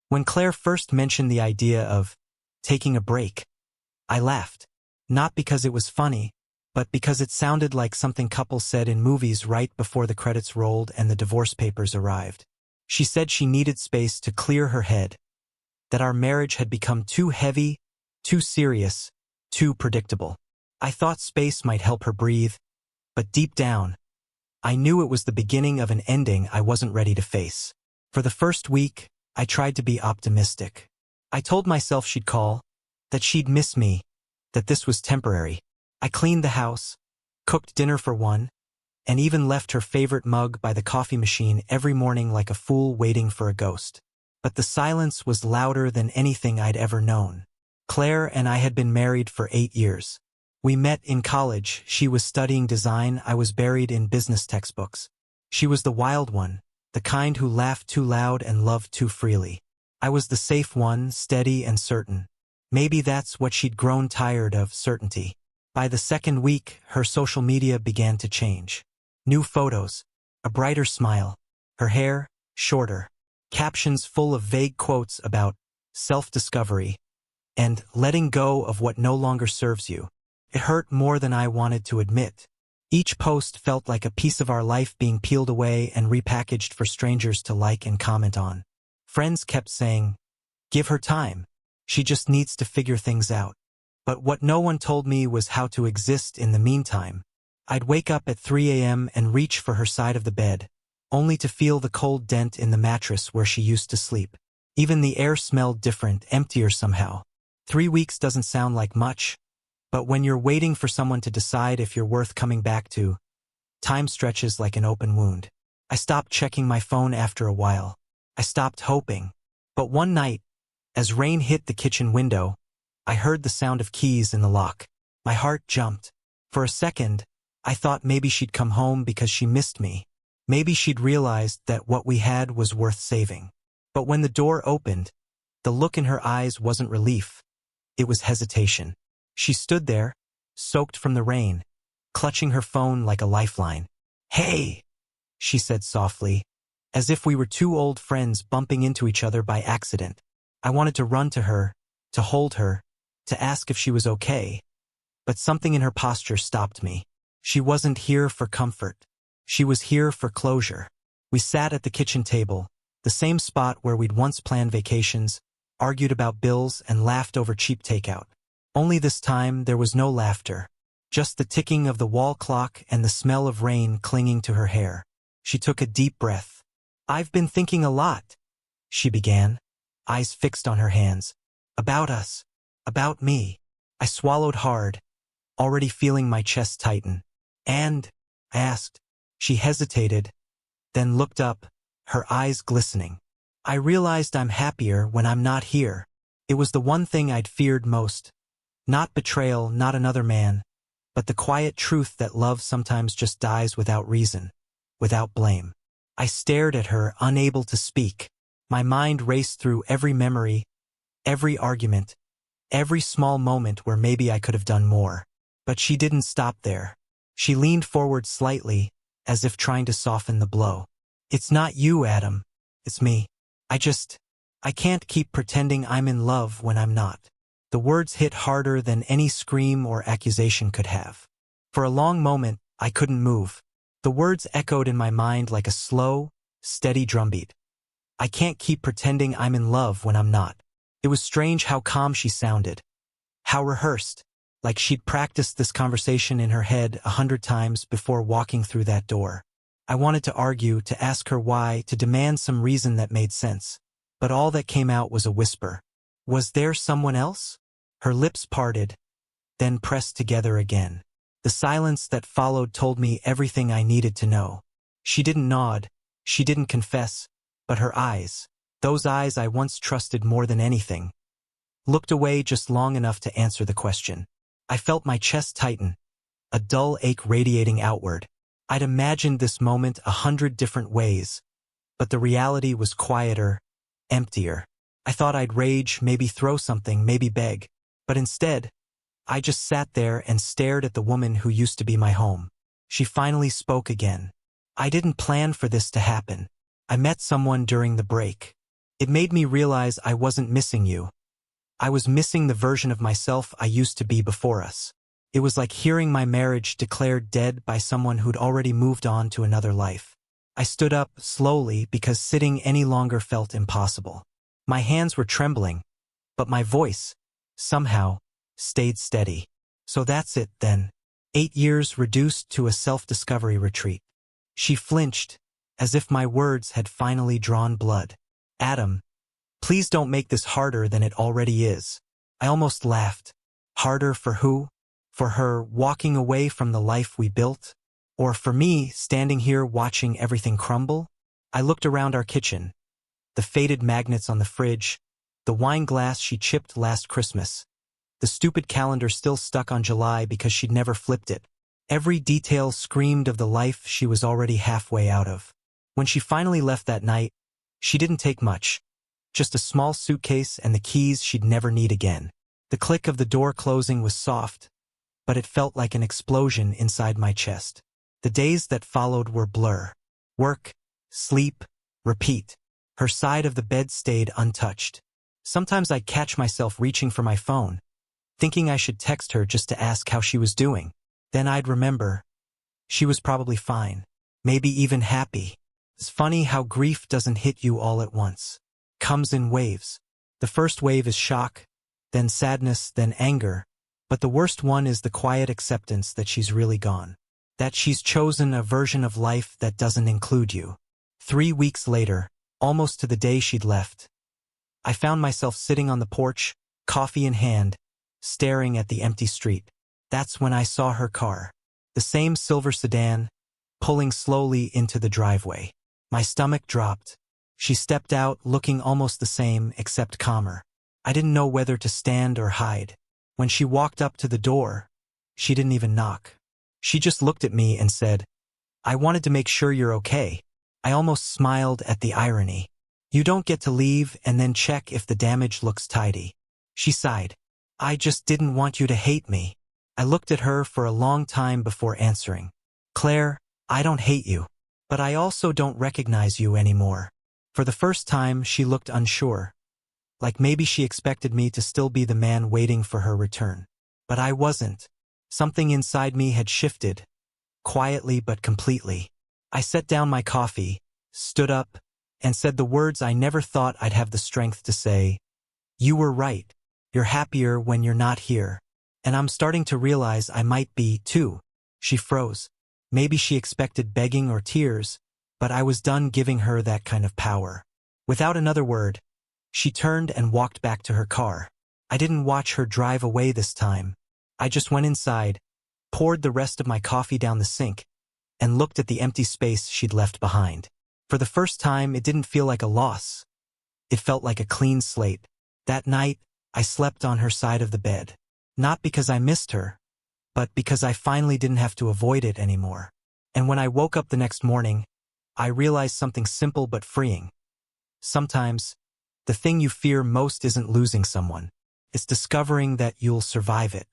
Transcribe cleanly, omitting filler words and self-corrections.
When Claire first mentioned the idea of taking a break, I laughed. Not because it was funny, but because it sounded like something couples said in movies right before the credits rolled and the divorce papers arrived. She said she needed space to clear her head, that our marriage had become too heavy, too serious, too predictable. I thought space might help her breathe, but deep down, I knew it was the beginning of an ending I wasn't ready to face. For the first week, I tried to be optimistic. I told myself she'd call, that she'd miss me, that this was temporary. I cleaned the house, cooked dinner for one, and even left her favorite mug by the coffee machine every morning like a fool waiting for a ghost. But the silence was louder than anything I'd ever known. Claire and I had been married for 8 years. We met in college. She was studying design. I was buried in business textbooks. She was the wild one, the kind who laughed too loud and loved too freely. I was the safe one, steady and certain. Maybe that's what she'd grown tired of, certainty. By the second week, her social media began to change. New photos, a brighter smile, her hair shorter, captions full of vague quotes about self-discovery and letting go of what no longer serves you. It hurt more than I wanted to admit. Each post felt like a piece of our life being peeled away and repackaged for strangers to like and comment on. Friends kept saying, "Give her time. She just needs to figure things out." But what no one told me was how to exist in the meantime. I'd wake up at 3 a.m. and reach for her side of the bed, only to feel the cold dent in the mattress where she used to sleep. Even the air smelled different, emptier somehow. 3 weeks doesn't sound like much, but when you're waiting for someone to decide if you're worth coming back to, time stretches like an open wound. I stopped checking my phone after a while. I stopped hoping. But one night, as rain hit the kitchen window, I heard the sound of keys in the lock. My heart jumped. For a second, I thought maybe she'd come home because she missed me. Maybe she'd realized that what we had was worth saving. But when the door opened, the look in her eyes wasn't relief. It was hesitation. She stood there, soaked from the rain, clutching her phone like a lifeline. "Hey," she said softly, as if we were two old friends bumping into each other by accident. I wanted to run to her, to hold her, to ask if she was okay. But something in her posture stopped me. She wasn't here for comfort. She was here for closure. We sat at the kitchen table, the same spot where we'd once planned vacations, argued about bills, and laughed over cheap takeout. Only this time there was no laughter, just the ticking of the wall clock and the smell of rain clinging to her hair. She took a deep breath. "I've been thinking a lot," she began, eyes fixed on her hands. "About us. About me." I swallowed hard, already feeling my chest tighten. "And?" I asked. She hesitated, then looked up, her eyes glistening. "I realized I'm happier when I'm not here." It was the one thing I'd feared most. Not betrayal, not another man, but the quiet truth that love sometimes just dies without reason, without blame. I stared at her, unable to speak. My mind raced through every memory, every argument, every small moment where maybe I could have done more. But she didn't stop there. She leaned forward slightly, as if trying to soften the blow. "It's not you, Adam. It's me. I can't keep pretending I'm in love when I'm not." The words hit harder than any scream or accusation could have. For a long moment, I couldn't move. The words echoed in my mind like a slow, steady drumbeat. I can't keep pretending I'm in love when I'm not. It was strange how calm she sounded. How rehearsed, like she'd practiced this conversation in her head 100 times before walking through that door. I wanted to argue, to ask her why, to demand some reason that made sense. But all that came out was a whisper. Was there someone else? Her lips parted, then pressed together again. The silence that followed told me everything I needed to know. She didn't nod, she didn't confess, but her eyes, those eyes I once trusted more than anything, looked away just long enough to answer the question. I felt my chest tighten, a dull ache radiating outward. I'd imagined this moment 100 different ways, but the reality was quieter, emptier. I thought I'd rage, maybe throw something, maybe beg. But instead, I just sat there and stared at the woman who used to be my home. She finally spoke again. "I didn't plan for this to happen. I met someone during the break. It made me realize I wasn't missing you. I was missing the version of myself I used to be before us. It was like hearing my marriage declared dead by someone who'd already moved on to another life. I stood up slowly because sitting any longer felt impossible. My hands were trembling, but my voice, somehow, stayed steady. So that's it, then. 8 years reduced to a self-discovery retreat. She flinched, as if my words had finally drawn blood. Adam, please don't make this harder than it already is. I almost laughed. Harder for who? For her walking away from the life we built? Or for me standing here watching everything crumble? I looked around our kitchen. The faded magnets on the fridge, the wine glass she chipped last Christmas, the stupid calendar still stuck on July because she'd never flipped it. Every detail screamed of the life she was already halfway out of. When she finally left that night, she didn't take much. Just a small suitcase and the keys she'd never need again. The click of the door closing was soft, but it felt like an explosion inside my chest. The days that followed were blur. Work, sleep, repeat. Her side of the bed stayed untouched. Sometimes I'd catch myself reaching for my phone, thinking I should text her just to ask how she was doing. Then I'd remember. She was probably fine, maybe even happy. It's funny how grief doesn't hit you all at once. Comes in waves. The first wave is shock, then sadness, then anger. But the worst one is the quiet acceptance that she's really gone. That she's chosen a version of life that doesn't include you. 3 weeks later, almost to the day she'd left, I found myself sitting on the porch, coffee in hand, staring at the empty street. That's when I saw her car. The same silver sedan, pulling slowly into the driveway. My stomach dropped. She stepped out looking almost the same, except calmer. I didn't know whether to stand or hide. When she walked up to the door, she didn't even knock. She just looked at me and said, "I wanted to make sure you're okay." I almost smiled at the irony. You don't get to leave and then check if the damage looks tidy. She sighed. "I just didn't want you to hate me." I looked at her for a long time before answering. "Claire, I don't hate you. But I also don't recognize you anymore." For the first time, she looked unsure. Like maybe she expected me to still be the man waiting for her return. But I wasn't. Something inside me had shifted, quietly but completely. I set down my coffee, stood up, and said the words I never thought I'd have the strength to say. "You were right. You're happier when you're not here. And I'm starting to realize I might be, too." She froze. Maybe she expected begging or tears, but I was done giving her that kind of power. Without another word, she turned and walked back to her car. I didn't watch her drive away this time. I just went inside, poured the rest of my coffee down the sink, and looked at the empty space she'd left behind. For the first time, it didn't feel like a loss. It felt like a clean slate. That night, I slept on her side of the bed. Not because I missed her, but because I finally didn't have to avoid it anymore. And when I woke up the next morning, I realized something simple but freeing. Sometimes, the thing you fear most isn't losing someone. It's discovering that you'll survive it.